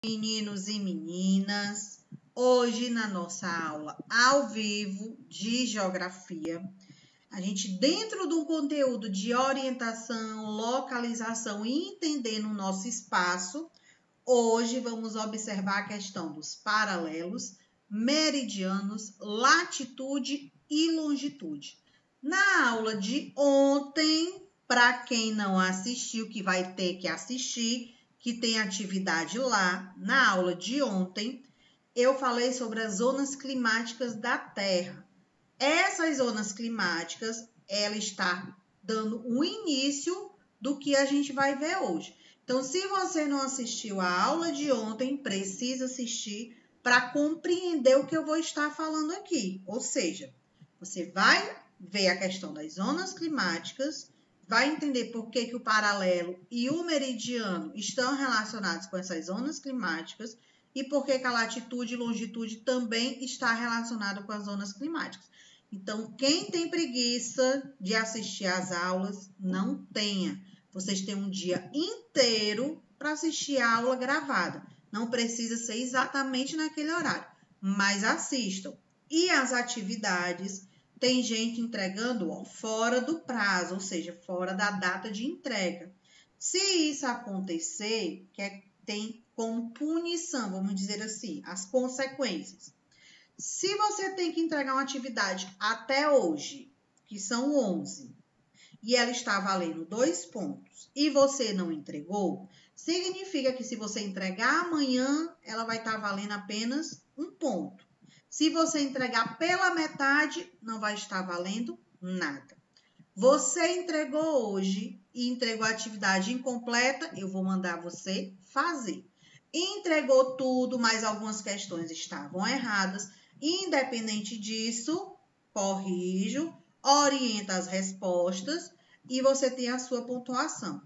Meninos e meninas, hoje na nossa aula ao vivo de Geografia, a gente dentro do conteúdo de orientação, localização e entendendo o nosso espaço, hoje vamos observar a questão dos paralelos, meridianos, latitude e longitude. Na aula de ontem, para quem não assistiu, que vai ter que assistir, que tem atividade lá, na aula de ontem, eu falei sobre as zonas climáticas da Terra. Essas zonas climáticas, ela está dando um início do que a gente vai ver hoje. Então, se você não assistiu a aula de ontem, precisa assistir para compreender o que eu vou estar falando aqui. Ou seja, você vai ver a questão das zonas climáticas, vai entender por que o paralelo e o meridiano estão relacionados com essas zonas climáticas e por que a latitude e longitude também está relacionado com as zonas climáticas. Então, quem tem preguiça de assistir às aulas, não tenha. Vocês têm um dia inteiro para assistir a aula gravada. Não precisa ser exatamente naquele horário, mas assistam. E as atividades, tem gente entregando fora do prazo, ou seja, fora da data de entrega. Se isso acontecer, tem como punição, vamos dizer assim, as consequências. Se você tem que entregar uma atividade até hoje, que são 11, e ela está valendo 2 pontos, e você não entregou, significa que se você entregar amanhã, ela vai estar valendo apenas 1 ponto. Se você entregar pela metade, não vai estar valendo nada. Você entregou hoje e entregou a atividade incompleta, eu vou mandar você fazer. Entregou tudo, mas algumas questões estavam erradas. Independente disso, corrijo, orienta as respostas e você tem a sua pontuação.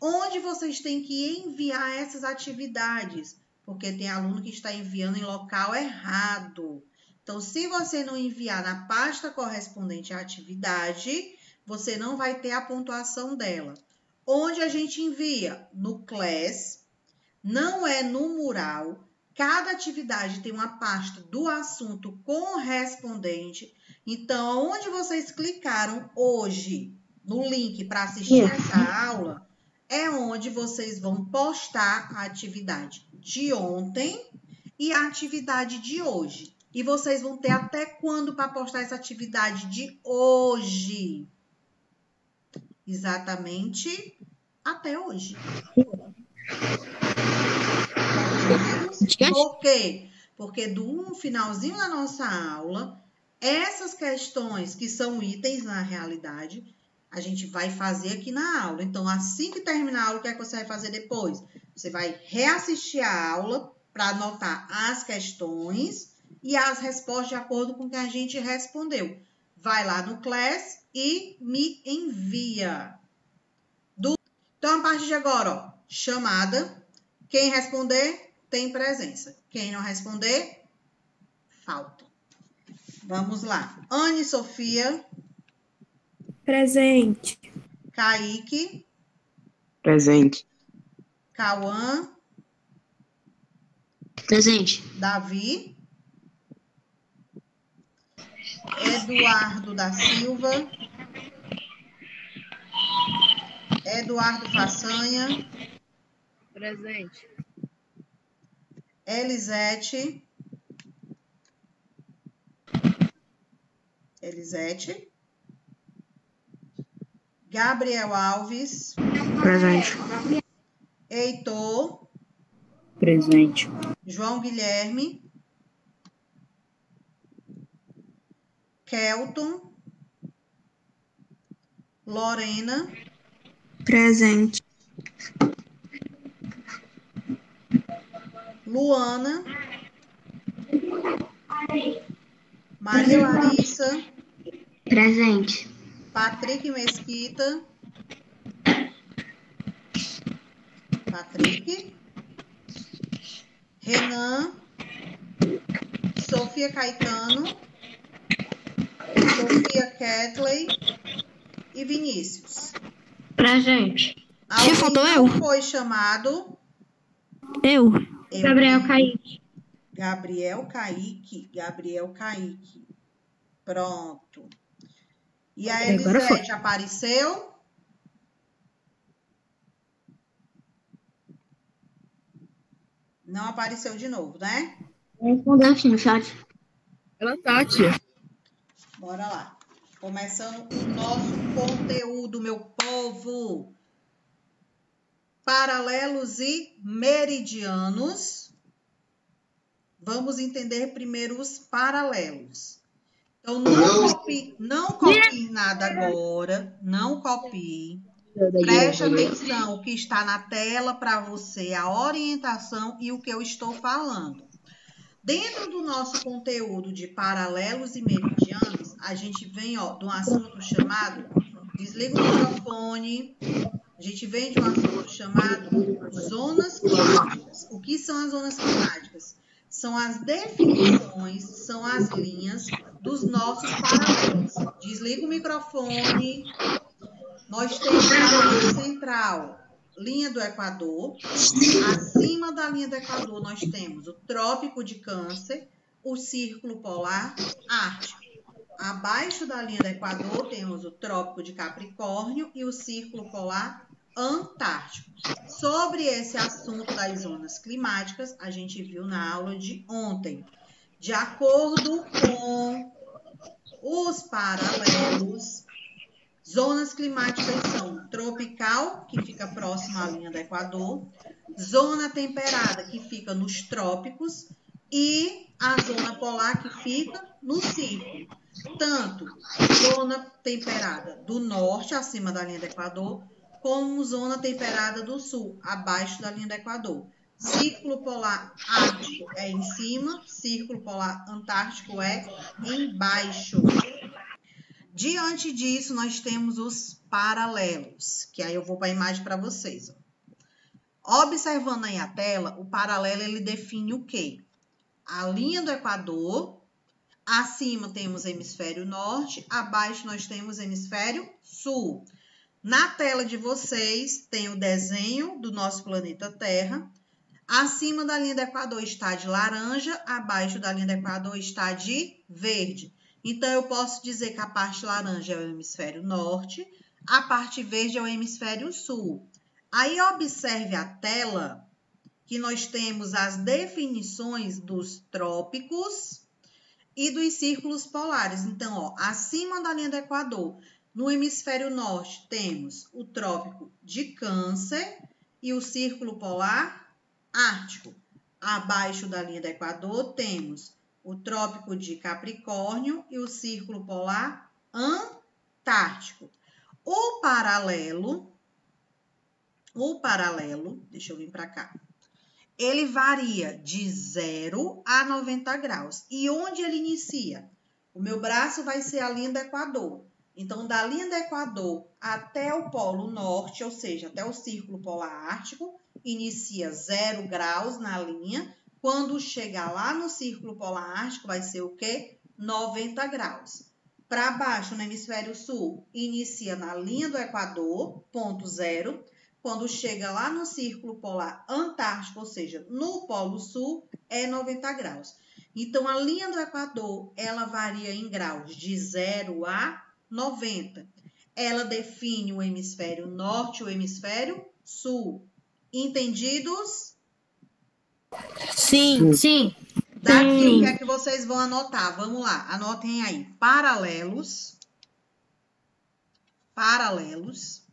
Onde vocês têm que enviar essas atividades? Porque tem aluno que está enviando em local errado. Então, se você não enviar na pasta correspondente à atividade, você não vai ter a pontuação dela. Onde a gente envia? No Class, não é no mural. Cada atividade tem uma pasta do assunto correspondente. Então, onde vocês clicaram hoje no link para assistir essa aula, é onde vocês vão postar a atividade de ontem e a atividade de hoje. E vocês vão ter até quando para postar essa atividade de hoje? Exatamente até hoje. Por quê? Porque do finalzinho da nossa aula, essas questões que são itens na realidade, a gente vai fazer aqui na aula. Então, assim que terminar a aula, o que é que você vai fazer depois? Você vai reassistir a aula para anotar as questões e as respostas de acordo com o que a gente respondeu. Vai lá no Class e me envia. Então, a partir de agora, ó, chamada. Quem responder, tem presença. Quem não responder, falta. Vamos lá. Anne Sofia. Presente. Kaique. Presente. Cauã. Presente. Davi. Eduardo da Silva. Eduardo Façanha. Presente. Elisete. Gabriel Alves. Presente. Heitor. Presente. João Guilherme. Kelton. Lorena. Presente. Luana. Maria Larissa. Presente. Patrick Mesquita. Patrick. Renan. Sofia Caetano. Sofia Ketley e Vinícius. Presente. Alguém faltou não eu. foi chamado? Eu. Gabriel Kaique. Gabriel Kaique. Pronto. E a Elisete apareceu? Não apareceu de novo, né? Respondeu aqui no chat. Ela tá, tia. Bora lá. Começando o nosso conteúdo, meu povo. Paralelos e meridianos. Vamos entender primeiro os paralelos. Então, não copie nada agora. Não copie. Preste atenção o que está na tela para você, a orientação e o que eu estou falando. Dentro do nosso conteúdo de paralelos e meridianos, a gente vem de um assunto chamado, desliga o microfone, a gente vem de um assunto chamado zonas climáticas. O que são as zonas climáticas? São as definições, são as linhas dos nossos paralelos. Desliga o microfone. Nós temos a linha central, linha do Equador. Acima da linha do Equador, nós temos o Trópico de Câncer, o Círculo Polar Ártico. Abaixo da linha do Equador, temos o Trópico de Capricórnio e o Círculo Polar Antártico. Sobre esse assunto das zonas climáticas, a gente viu na aula de ontem. De acordo com os paralelos, zonas climáticas são tropical, que fica próximo à linha do Equador, zona temperada, que fica nos trópicos, e a zona polar, que fica no círculo. Tanto zona temperada do norte, acima da linha do Equador, como zona temperada do sul, abaixo da linha do Equador. Círculo polar ártico é em cima, círculo polar antártico é embaixo. Diante disso, nós temos os paralelos, que aí eu vou para a imagem para vocês. Observando aí a tela, o paralelo ele define o quê? A linha do Equador, acima temos hemisfério norte, abaixo nós temos hemisfério sul. Na tela de vocês tem o desenho do nosso planeta Terra. Acima da linha do Equador está de laranja, abaixo da linha do Equador está de verde. Então, eu posso dizer que a parte laranja é o hemisfério norte, a parte verde é o hemisfério sul. Aí, observe a tela, que nós temos as definições dos trópicos e dos círculos polares. Então, acima da linha do Equador, no hemisfério norte, temos o Trópico de Câncer e o Círculo Polar Ártico. Abaixo da linha do Equador, temos o Trópico de Capricórnio e o Círculo Polar Antártico. O paralelo, deixa eu vir para cá, ele varia de 0 a 90 graus. E onde ele inicia? O meu braço vai ser a linha do Equador. Então, da linha do Equador até o Polo Norte, ou seja, até o Círculo Polar Ártico, inicia 0 graus na linha. Quando chegar lá no Círculo Polar Ártico, vai ser o quê? 90 graus. Para baixo, no hemisfério sul, inicia na linha do Equador, ponto 0. Quando chega lá no Círculo Polar Antártico, ou seja, no Polo Sul, é 90 graus. Então, a linha do Equador, ela varia em graus de 0 a 90. Ela define o hemisfério norte e o hemisfério sul. Entendidos? Sim. Sim. Daqui, o que é que vocês vão anotar? Vamos lá, anotem aí. Paralelos. Paralelos.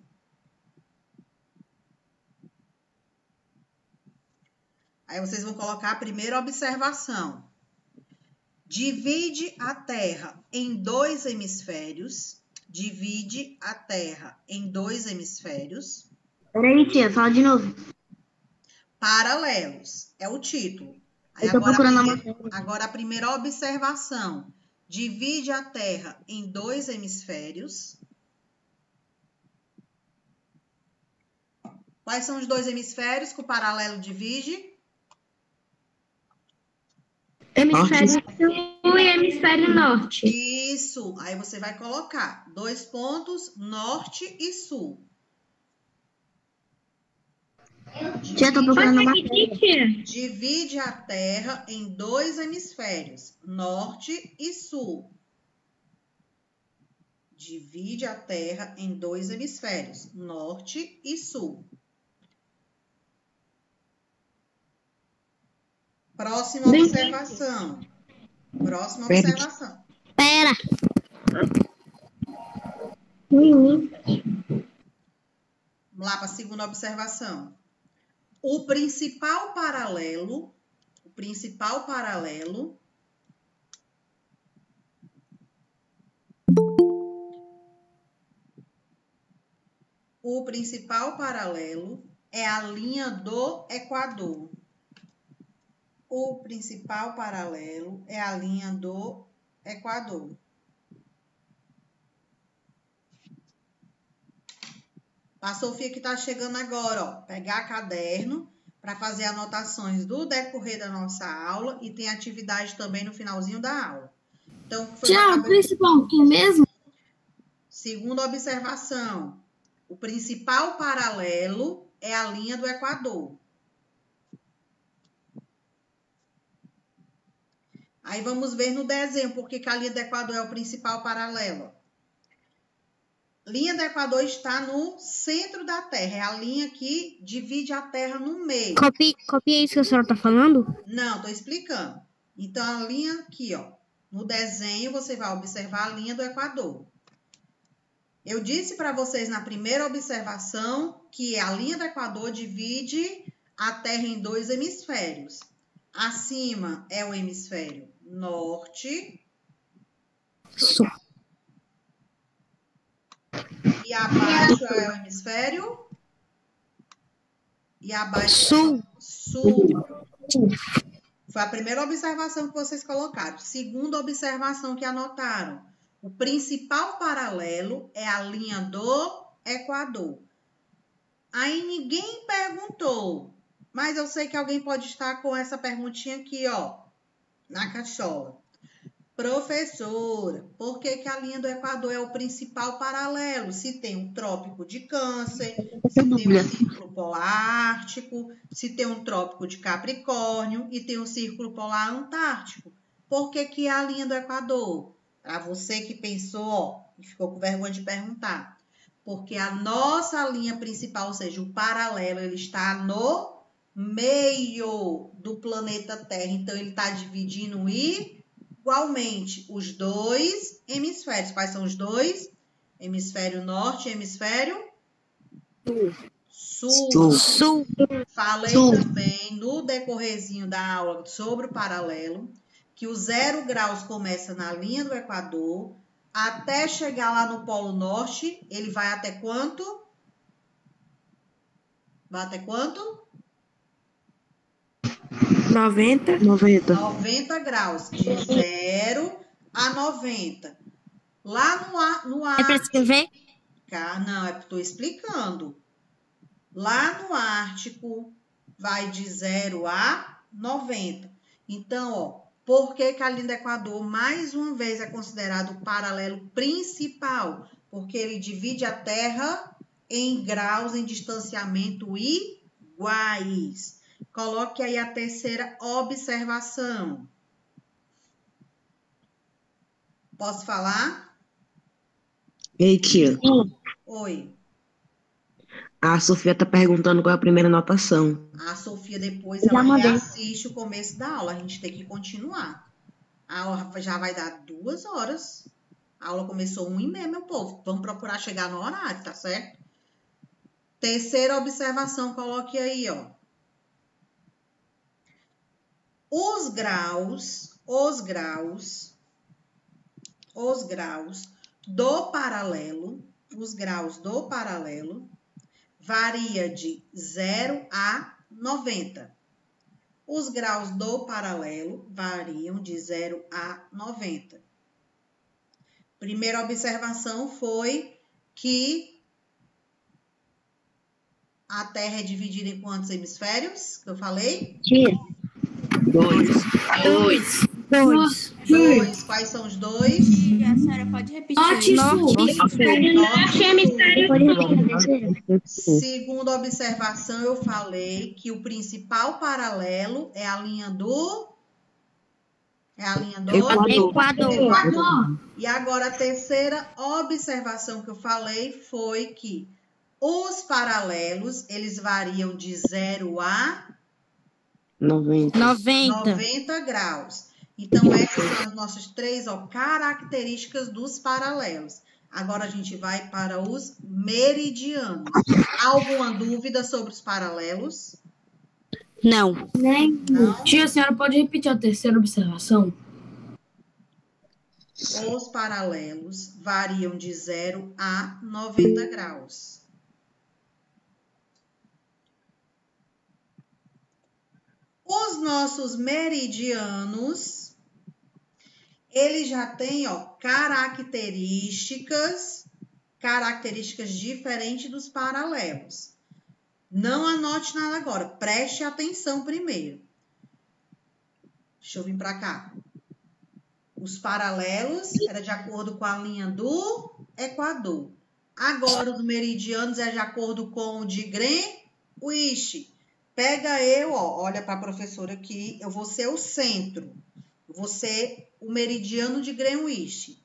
Aí vocês vão colocar a primeira observação. Divide a Terra em 2 hemisférios. Divide a Terra em 2 hemisférios. Peraí, tia, fala de novo. Paralelos, é o título. Aí, Eu tô procurando a matéria. agora a primeira observação. Divide a Terra em 2 hemisférios. Quais são os 2 hemisférios que o paralelo divide? Hemisfério sul e hemisfério norte. Isso. Aí você vai colocar 2 pontos, norte e sul. Tia, tô procurando uma Divide a Terra em dois hemisférios, norte e sul. Divide a Terra em dois hemisférios, norte e sul. Próxima observação. Próxima observação. Pera. Vamos lá para a segunda observação. O principal paralelo é a linha do Equador. O principal paralelo é a linha do Equador. A Sofia que está chegando agora, ó, pegar caderno para fazer anotações do decorrer da nossa aula e tem atividade também no finalzinho da aula. Então, o principal que mesmo? Segunda observação. O principal paralelo é a linha do Equador. Aí vamos ver no desenho porque que a linha do Equador é o principal paralelo. Linha do Equador está no centro da Terra. É a linha que divide a Terra no meio. Copia isso que a senhora está falando? Não, estou explicando. Então, a linha aqui, ó. No desenho, você vai observar a linha do Equador. Eu disse para vocês na primeira observação que a linha do Equador divide a Terra em dois hemisférios. Acima é o hemisfério norte. Sul. E abaixo é o hemisfério? E abaixo sul. Foi a primeira observação que vocês colocaram. Segunda observação que anotaram. O principal paralelo é a linha do Equador. Aí ninguém perguntou, mas eu sei que alguém pode estar com essa perguntinha aqui, ó, na cachola. Professora, por que a linha do Equador é o principal paralelo? Se tem um trópico de Câncer, se tem um círculo polar ártico, se tem um trópico de Capricórnio e tem um círculo polar antártico. Por que a linha do Equador? Para você que pensou, ó, e ficou com vergonha de perguntar. Porque a nossa linha principal, ou seja, o paralelo, ele está no meio do planeta Terra. Então, ele está dividindo igualmente os dois hemisférios. Quais são os dois? Hemisfério norte e hemisfério sul. Falei também no decorrezinho da aula sobre o paralelo que o 0 graus começa na linha do Equador, até chegar lá no Polo Norte, ele vai até quanto? Vai até quanto? 90 graus, de 0 a 90. Lá no ar. É para escrever? Não, estou explicando. Lá no Ártico, vai de 0 a 90. Então, ó, por que a linha do Equador, mais uma vez, é considerado o paralelo principal? Porque ele divide a Terra em graus em distanciamento iguais. Coloque aí a terceira observação. Posso falar? Ei, tia. Oi. A Sofia está perguntando qual é a primeira anotação. A Sofia depois ela reassiste o começo da aula. A gente tem que continuar. A aula já vai dar 2 horas. A aula começou 1h30, meu povo. Vamos procurar chegar no horário, tá certo? Terceira observação, coloque aí, ó. Os graus do paralelo varia de 0 a 90. Os graus do paralelo variam de 0 a 90. Primeira observação foi que a Terra é dividida em quantos hemisférios? Que eu falei? Tia. 2. Dois. Quais são os dois? A senhora pode repetir? Norte e hemisfério. Pode repetir a terceira? Segunda observação, eu falei que o principal paralelo é a linha do... É a linha do... Equador. E agora a terceira observação que eu falei foi que os paralelos, eles variam de 0 a 90 graus. Então, essas são as nossas três características dos paralelos. Agora a gente vai para os meridianos. Alguma dúvida sobre os paralelos? Não. Não? Tia, a senhora pode repetir a terceira observação? Os paralelos variam de 0 a 90 graus. Os nossos meridianos, eles já têm, características diferentes dos paralelos. Não anote nada agora, preste atenção primeiro. Deixa eu vir para cá. Os paralelos era de acordo com a linha do Equador. Agora, os meridianos é de acordo com o de Greenwich. Pega eu, olha para a professora aqui, eu vou ser o centro. Eu vou ser o meridiano de Greenwich.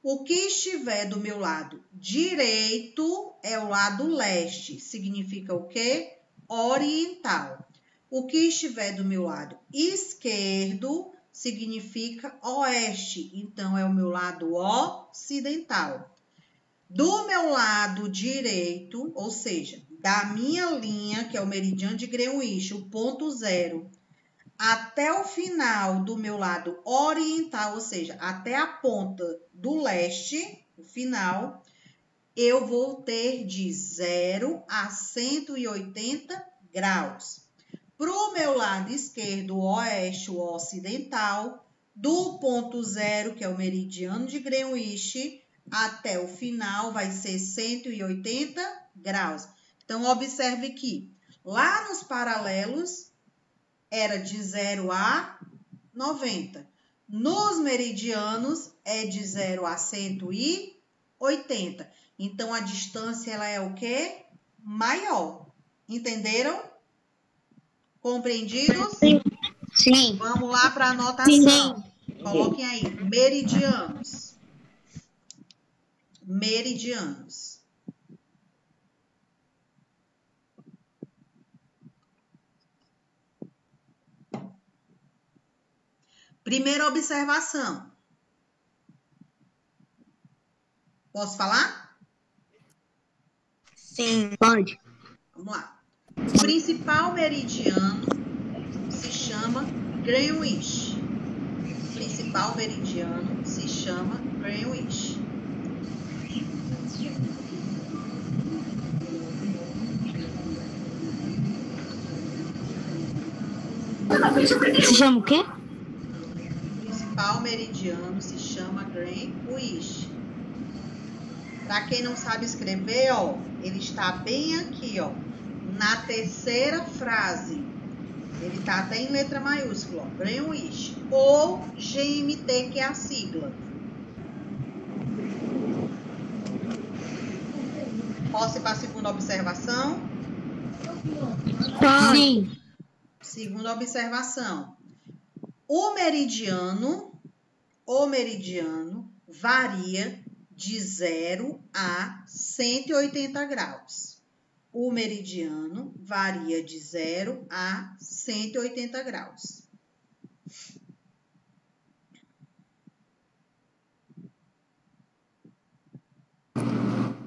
O que estiver do meu lado direito é o lado leste. Significa o quê? Oriental. O que estiver do meu lado esquerdo significa oeste. Então, é o meu lado ocidental. Do meu lado direito, ou seja, da minha linha, que é o meridiano de Greenwich, o ponto zero, até o final do meu lado oriental, ou seja, até a ponta do leste, o final, eu vou ter de 0 a 180 graus. Para o meu lado esquerdo, o oeste, o ocidental, do ponto zero, que é o meridiano de Greenwich, até o final vai ser 180 graus. Então, observe que lá nos paralelos era de 0 a 90. Nos meridianos é de 0 a 180. Então, a distância ela é o quê? Maior. Entenderam? Compreendidos? Sim. Vamos lá para a anotação. Coloquem aí, meridianos. Meridianos. Primeira observação. Posso falar? Sim. Pode. Vamos lá. O principal meridiano se chama Greenwich. O principal meridiano se chama Greenwich. Se chama o quê? O principal meridiano se chama Greenwich. Para quem não sabe escrever, ele está bem aqui, na terceira frase. Ele está até em letra maiúscula, Greenwich, ou GMT, que é a sigla. Posso ir para a segunda observação? Sim. Segunda observação. O meridiano varia de 0 a 180 graus. O meridiano varia de 0 a 180 graus.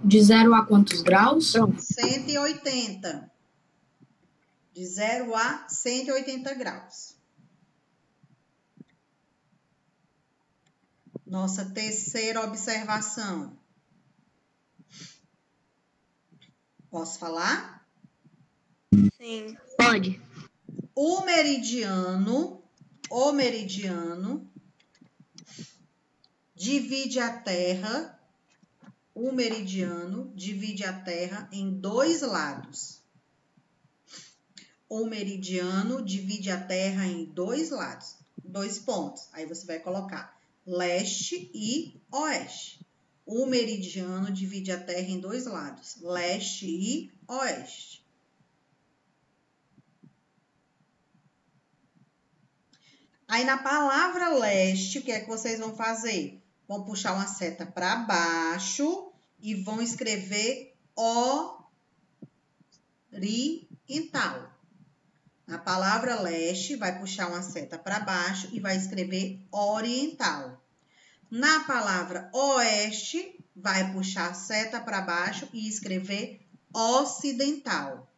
De 0 a quantos graus? 180. De 0 a 180 graus. Nossa terceira observação. Posso falar? Sim. Pode. O meridiano divide a Terra. O meridiano divide a Terra em dois lados. O meridiano divide a Terra em dois lados. 2 pontos. Aí você vai colocar leste e oeste. O meridiano divide a Terra em 2 lados, leste e oeste. Aí, na palavra leste, o que é que vocês vão fazer? Vão puxar uma seta para baixo e vão escrever oriental. Na palavra leste, vai puxar uma seta para baixo e vai escrever oriental. Na palavra oeste, vai puxar a seta para baixo e escrever ocidental.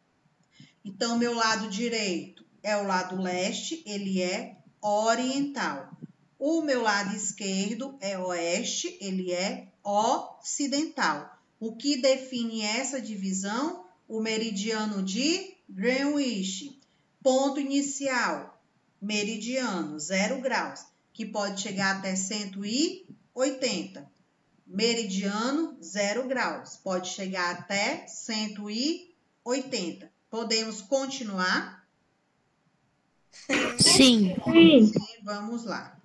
Então, meu lado direito é o lado leste, ele é oriental. O meu lado esquerdo é oeste, ele é ocidental. O que define essa divisão? O meridiano de Greenwich. Ponto inicial, meridiano, 0 graus, que pode chegar até 180. Meridiano, 0 graus, pode chegar até 180. Podemos continuar? Sim. Sim, vamos lá.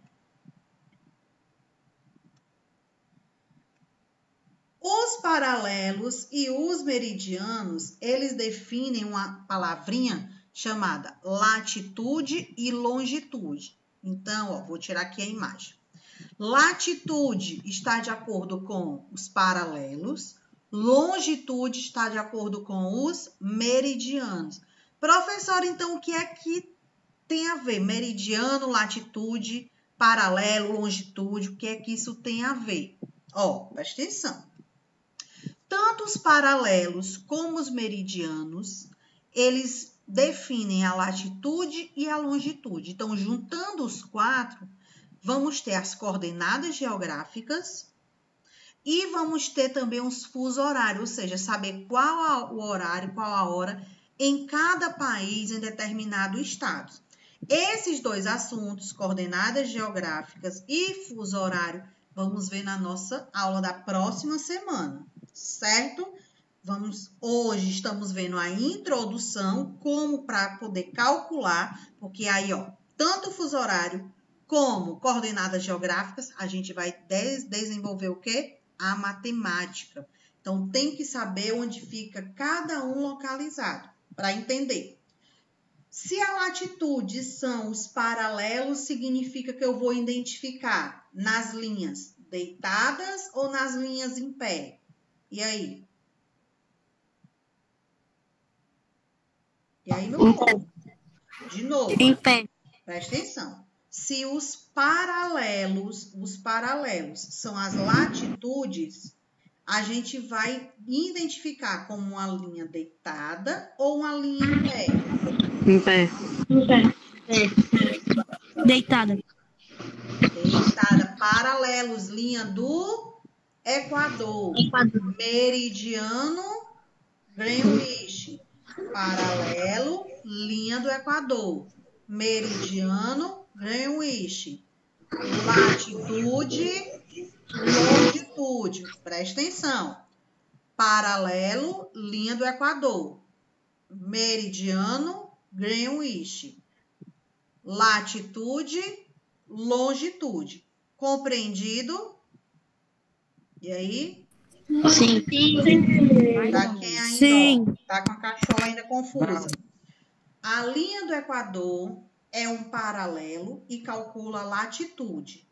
Os paralelos e os meridianos, eles definem uma palavrinha chamada latitude e longitude. Então, ó, vou tirar aqui a imagem. Latitude está de acordo com os paralelos, longitude está de acordo com os meridianos. Professor, então, o que é que tem a ver? Meridiano, latitude, paralelo, longitude, o que é que isso tem a ver? Ó, presta atenção. Tanto os paralelos como os meridianos, eles definem a latitude e a longitude. Então, juntando os 4, vamos ter as coordenadas geográficas e vamos ter também os fusos horários, ou seja, saber qual o horário, qual a hora em cada país, em determinado estado. Esses 2 assuntos, coordenadas geográficas e fuso horário, vamos ver na nossa aula da próxima semana, certo? Hoje estamos vendo a introdução, como para poder calcular, porque aí, ó, tanto o fuso horário como coordenadas geográficas, a gente vai desenvolver o quê? A matemática. Então, tem que saber onde fica cada um localizado, para entender. Se a latitude são os paralelos, significa que eu vou identificar nas linhas deitadas ou nas linhas em pé? E aí? E aí, meu povo? De novo. Em pé. Presta atenção. Se os paralelos são as latitudes, a gente vai identificar como uma linha deitada ou uma linha em pé. Em pé. Deitada. Deitada. Paralelos, linha do Equador. Meridiano, Greenwich. Paralelo, linha do Equador. Meridiano, Greenwich. Latitude, longitude. Presta atenção. Paralelo, linha do Equador. Meridiano, Greenwich. Latitude, longitude. Compreendido? E aí? Sim. Para quem ainda Sim. está com a cachola ainda confusa. A linha do Equador é um paralelo e calcula a latitude.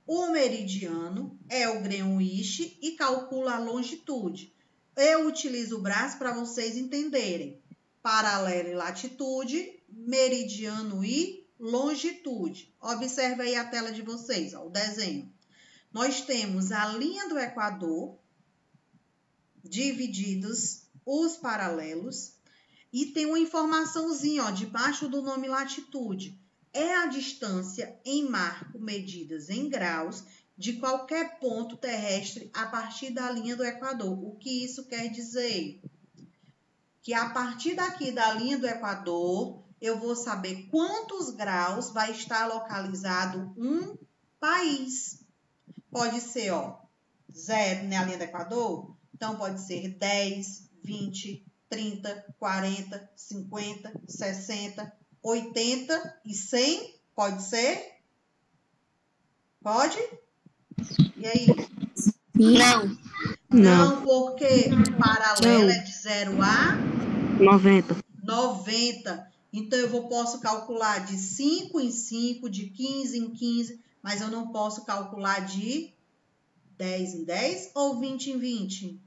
O meridiano é o Greenwich e calcula a longitude. Eu utilizo o braço para vocês entenderem. Paralelo e latitude, meridiano e longitude. Observe aí a tela de vocês, ó, o desenho. Nós temos a linha do Equador, divididos os paralelos, e tem uma informaçãozinha, ó, debaixo do nome latitude. É a distância em marco medidas em graus de qualquer ponto terrestre a partir da linha do Equador. O que isso quer dizer? Que a partir daqui da linha do Equador, eu vou saber quantos graus vai estar localizado um país. Pode ser, ó, 0 na linha do Equador, então pode ser 10, 20, 30, 40, 50, 60, 80 e 100, pode ser? Pode? E aí? Não. Não, porque o paralelo é de 0 a 90. 90. Então, eu posso calcular de 5 em 5, de 15 em 15, mas eu não posso calcular de 10 em 10 ou 20 em 20?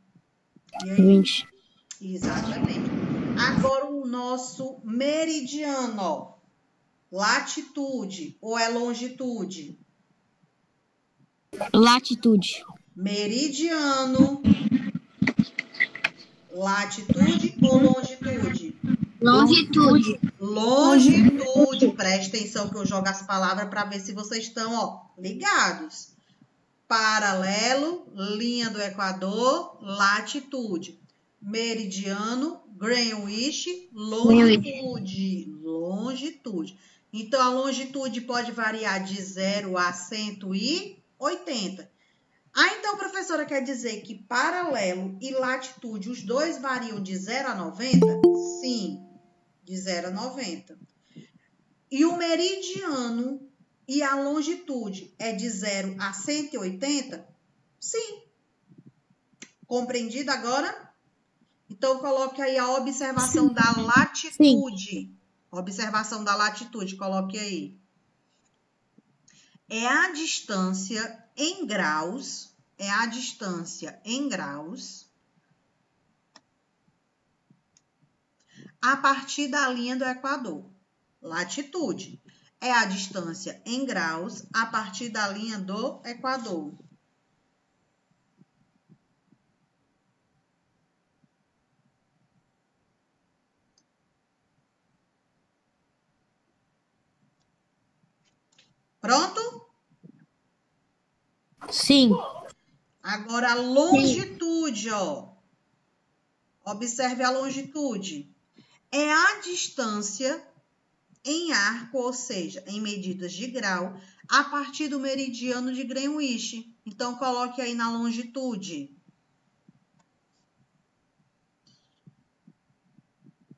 E aí? 20. Exatamente. Agora, o nosso meridiano, ó. Latitude ou é longitude? Latitude. Meridiano, latitude ou longitude? Longitude. Longitude. Preste atenção que eu jogo as palavras para ver se vocês estão, ó, ligados. Paralelo, linha do Equador, latitude. Meridiano, Greenwich, longitude. Longitude. Então, a longitude pode variar de 0 a 180. Ah, então, professora, quer dizer que paralelo e latitude, os dois variam de 0 a 90? Sim, de 0 a 90. E o meridiano e a longitude é de 0 a 180? Sim. Compreendido agora? Então, coloque aí a observação da latitude. Observação da latitude, coloque aí. É a distância em graus, a partir da linha do Equador. Latitude é a distância em graus a partir da linha do Equador. Pronto? Sim. Agora, a longitude, ó. Observe a longitude. É a distância em arco, ou seja, em medidas de grau, a partir do meridiano de Greenwich. Então, coloque aí na longitude.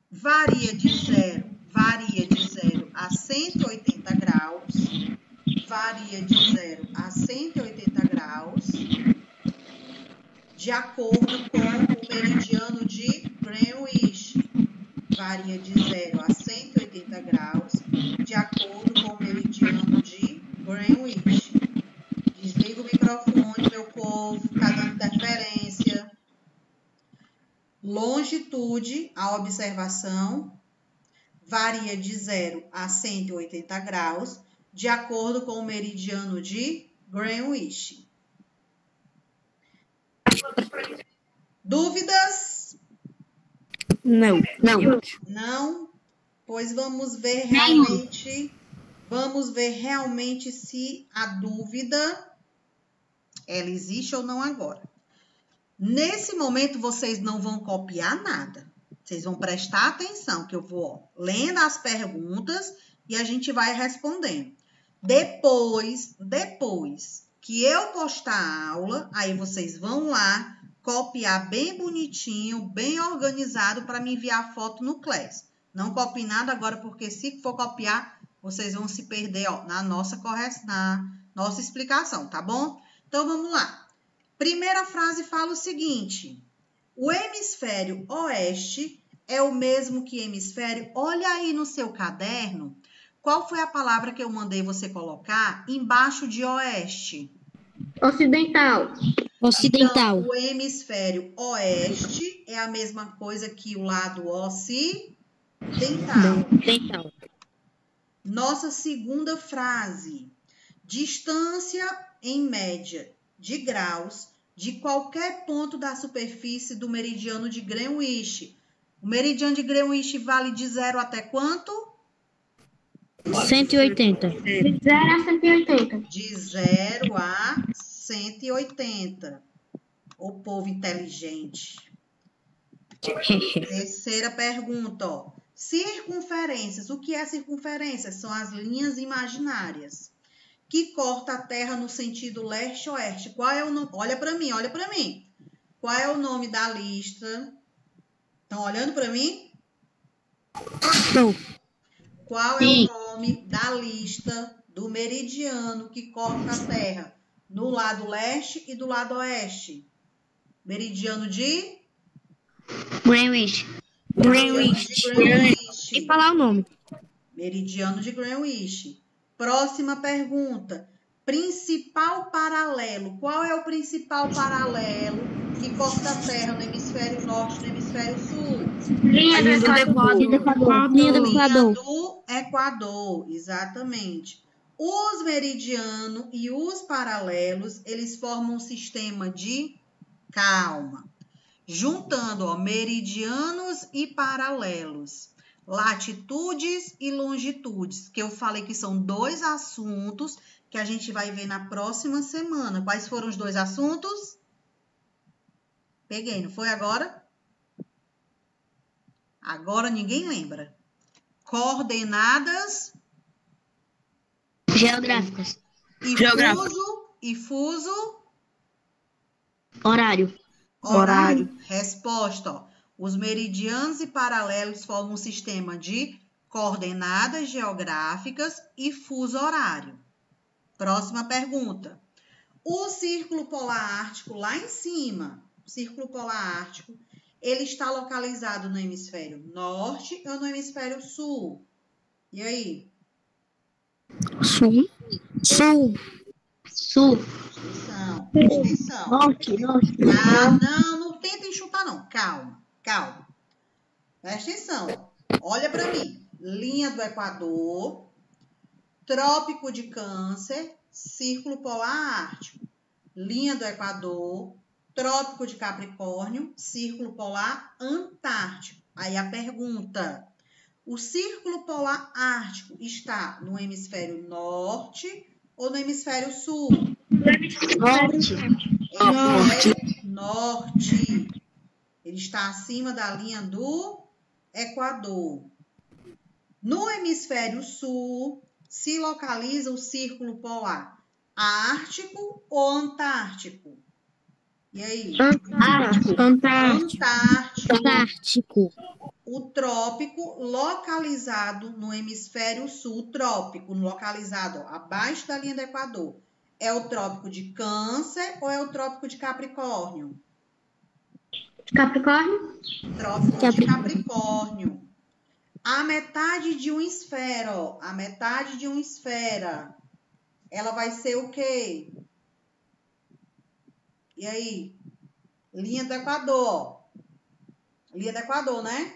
Varia de 0 a 180 graus. Varia de 0 a 180 graus, de acordo com o meridiano de Greenwich. Varia de 0 a 180 graus, de acordo com o meridiano de Greenwich. Desliga o microfone, meu povo, tá dando interferência. Longitude, a observação, varia de 0 a 180 graus, de acordo com o meridiano de Greenwich. Dúvidas? Não. Não? Pois vamos ver realmente se a dúvida ela existe ou não agora. Nesse momento, vocês não vão copiar nada. Vocês vão prestar atenção, que eu vou lendo as perguntas e a gente vai respondendo. Depois que eu postar a aula, aí vocês vão lá copiar bem bonitinho, bem organizado para me enviar a foto no Class. Não copie nada agora, porque se for copiar, vocês vão se perder, ó, na nossa explicação, tá bom? Então, vamos lá. Primeira frase fala o seguinte: o hemisfério oeste é o mesmo que hemisfério... Olha aí no seu caderno, qual foi a palavra que eu mandei você colocar embaixo de oeste? Ocidental. Então, o hemisfério oeste é a mesma coisa que o lado ocidental. Nossa segunda frase. Distância em média de graus de qualquer ponto da superfície do meridiano de Greenwich. O meridiano de Greenwich vale de 0 até quanto? 180. De 0 a 180. De 0 a 180. O povo inteligente. Terceira pergunta, ó. Circunferências. O que é circunferência? São as linhas imaginárias que corta a Terra no sentido leste-oeste. Qual é o nome? Olha para mim. Qual é o nome da lista? Estão olhando para mim? Não. Qual é o nome da lista do meridiano que corta a Terra no lado leste e do lado oeste? Meridiano de? Greenwich. Meridiano de Greenwich. E falar o nome. Meridiano de Greenwich. Próxima pergunta. Principal paralelo. Qual é o principal paralelo que corta a Terra no hemisfério norte e no hemisfério sul? Linha do Equador. Linha do Linha Equador. do Equador, exatamente. Os meridianos e os paralelos, eles formam um sistema de calma. Juntando, ó, meridianos e paralelos, latitudes e longitudes, que eu falei que são 2 assuntos que a gente vai ver na próxima semana. Quais foram os 2 assuntos? Peguei, não foi agora? Agora ninguém lembra. Coordenadas Geográficas. e fuso Horário. horário. Resposta, ó. Os meridianos e paralelos formam um sistema de coordenadas geográficas e fuso horário. Próxima pergunta. O círculo polar ártico lá em cima, o círculo polar ártico, ele está localizado no hemisfério norte ou no hemisfério sul? E aí? Sul. Presta atenção. Norte. Não tentem chutar não. Calma. Presta atenção. Olha para mim. Linha do Equador, Trópico de Câncer, Círculo Polar Ártico. Linha do Equador, Trópico de Capricórnio, Círculo Polar Antártico. Aí a pergunta: o Círculo Polar Ártico está no hemisfério norte ou no hemisfério sul? Norte. Ele está acima da linha do Equador. No hemisfério sul se localiza o círculo polar ártico ou antártico? E aí? Antártico. O trópico localizado no hemisfério sul, o trópico localizado abaixo da linha do Equador, é o trópico de Câncer ou é o trópico de Capricórnio? Capricórnio. Trópico de Capricórnio. A metade de uma esfera, ó, a metade de uma esfera, ela vai ser o quê? E aí? Linha do Equador. Linha do Equador, né?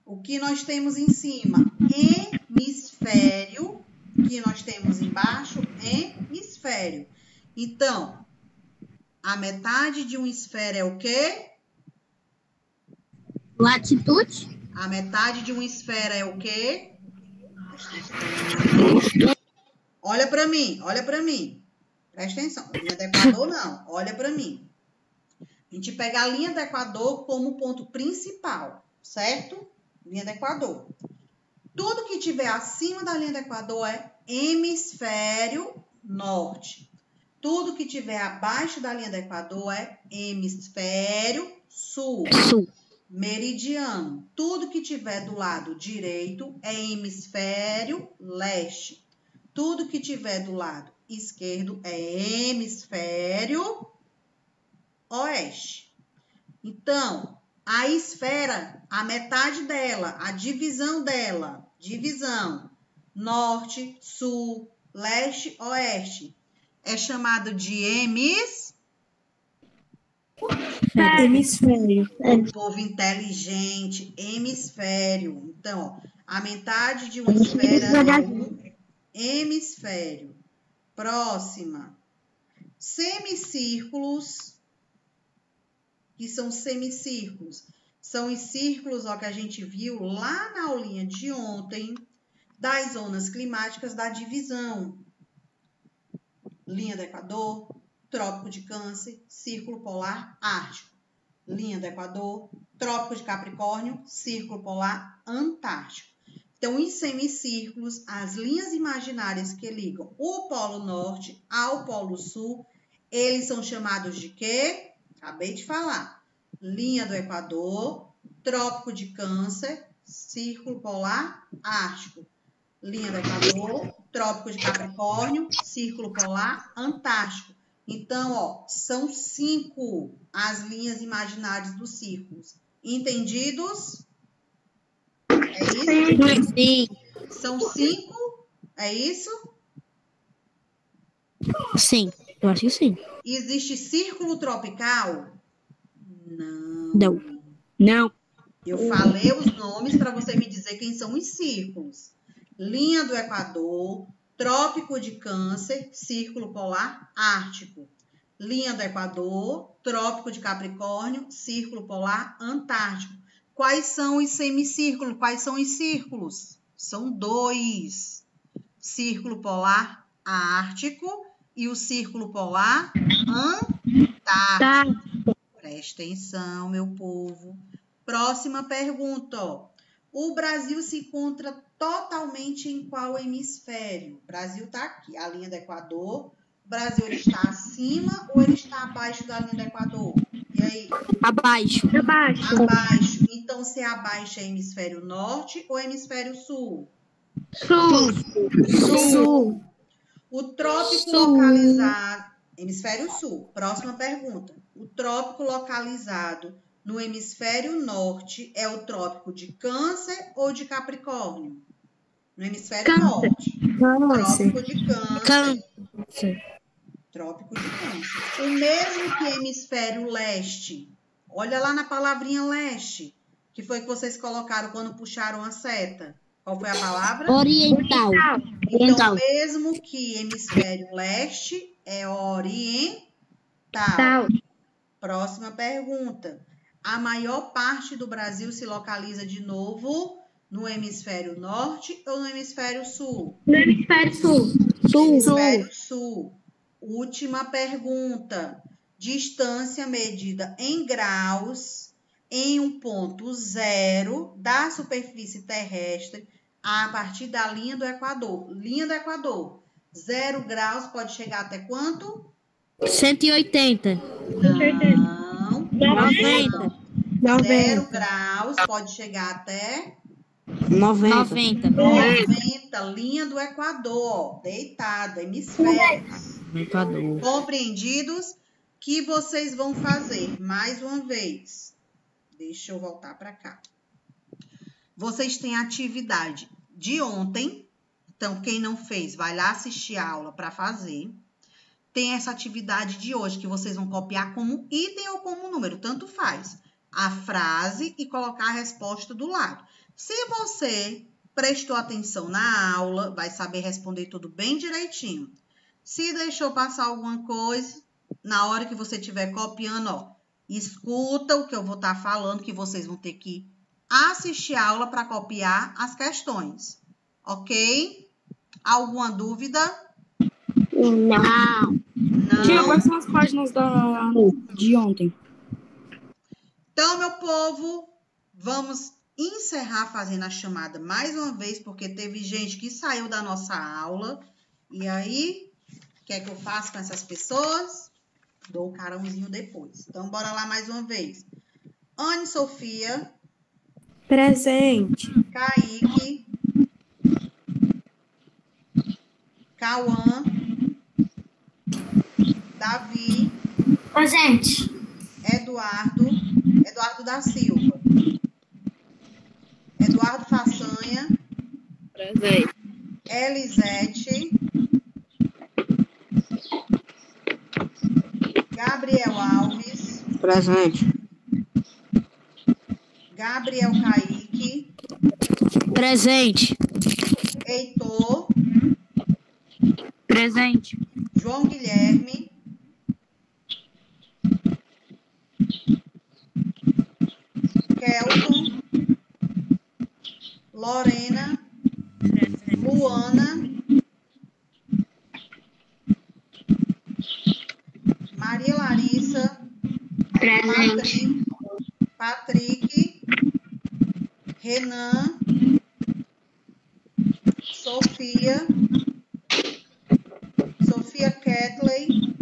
O que nós temos em cima? Hemisfério. O que nós temos embaixo? Hemisfério. Então, a metade de uma esfera é o quê? Latitude. A metade de uma esfera é o quê? Olha para mim. Presta atenção. Linha do Equador não. Olha para mim. A gente pega a linha do Equador como ponto principal, certo? Linha do Equador. Tudo que tiver acima da linha do Equador é hemisfério norte. Tudo que tiver abaixo da linha do Equador é hemisfério sul. Meridiano. Tudo que tiver do lado direito é hemisfério leste. Tudo que tiver do lado esquerdo é hemisfério oeste. Então, a esfera, a metade dela, a divisão dela, norte, sul, leste, oeste, é chamado de Hemisfério. Povo inteligente, hemisfério. Então, ó, a metade de uma esfera é um hemisfério. Próxima. Semicírculos. Que são semicírculos? São os círculos, ó, que a gente viu lá na aulinha de ontem das zonas climáticas da divisão. Linha do Equador, Trópico de Câncer, Círculo Polar Ártico. Linha do Equador, Trópico de Capricórnio, Círculo Polar Antártico. Então, em semicírculos, as linhas imaginárias que ligam o Polo Norte ao Polo Sul, eles são chamados de quê? Acabei de falar. Linha do Equador, Trópico de Câncer, Círculo Polar Ártico. linha do Equador, Trópico de Capricórnio, Círculo Polar, Antártico. Então, ó, são 5 as linhas imaginárias dos círculos. Entendidos? É isso? Sim. São 5? É isso? Sim. Eu acho que sim. Existe círculo tropical? Não. Não. Não. Eu falei os nomes para você me dizer quem são os círculos. Linha do Equador, Trópico de Câncer, Círculo Polar Ártico. Linha do Equador, Trópico de Capricórnio, Círculo Polar Antártico. Quais são os semicírculos? Quais são os círculos? São 2. Círculo Polar Ártico e o Círculo Polar Antártico. Presta atenção, meu povo. Próxima pergunta, ó. O Brasil se encontra totalmente em qual hemisfério? O Brasil está aqui, a linha do Equador. O Brasil ele está acima ou ele está abaixo da linha do Equador? E aí? Abaixo. Abaixo. Então, se é abaixo é hemisfério norte ou hemisfério sul? Sul. O trópico localizado... Hemisfério sul. Próxima pergunta. O trópico localizado no hemisfério norte é o trópico de Câncer ou de Capricórnio? No hemisfério norte. Trópico de Câncer. Trópico de Câncer. O mesmo que hemisfério leste. Olha lá na palavrinha leste. Que foi que vocês colocaram quando puxaram a seta. Qual foi a palavra? Oriental. Então, mesmo que hemisfério leste é oriental. Próxima pergunta. A maior parte do Brasil se localiza de novo no hemisfério norte ou no hemisfério sul? No hemisfério sul. Hemisfério sul. Última pergunta. Distância medida em graus em um ponto zero da superfície terrestre a partir da linha do Equador. Linha do Equador. 0 graus pode chegar até quanto? 180. Não. 90. 0 graus pode chegar até 90. 90. Linha do Equador, ó, deitada, hemisférios. Equador. Compreendidos? Que vocês vão fazer mais uma vez. Deixa eu voltar para cá. Vocês têm a atividade de ontem. Então, quem não fez, vai lá assistir a aula para fazer. Tem essa atividade de hoje, que vocês vão copiar como item ou como número, tanto faz. A frase e colocar a resposta do lado. Se você prestou atenção na aula, vai saber responder tudo bem direitinho. Se deixou passar alguma coisa, na hora que você estiver copiando, ó, escuta o que eu vou estar falando, que vocês vão ter que assistir a aula para copiar as questões. Ok? Alguma dúvida? Não. Tia, quais são as páginas de ontem? Então, meu povo, vamos encerrar fazendo a chamada mais uma vez, porque teve gente que saiu da nossa aula. E aí, o que é que eu faço com essas pessoas? Dou o carãozinho depois. Então, bora lá mais uma vez. Anne Sofia. Presente. Kaique. Cauã. Davi. Presente. Eduardo da Silva. Eduardo Façanha. Presente. Elisete. Gabriel Alves. Presente. Gabriel Kaique. Presente. Heitor. Presente. João Guilherme. Kelton. Lorena. Luana. Maria Larissa. Presente. Patrick. Renan. Sofia. Sofia Ketley.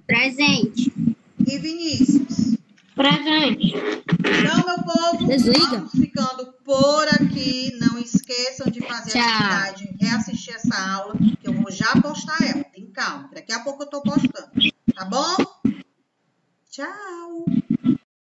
Presente. E Vinícius. Presente. Então, meu povo, Desliga. vamos ficando por aqui. Não esqueçam de fazer fazer a atividade, reassistir essa aula, que eu vou já postar ela. Tem calma, daqui a pouco eu tô postando. Tá bom? Tchau!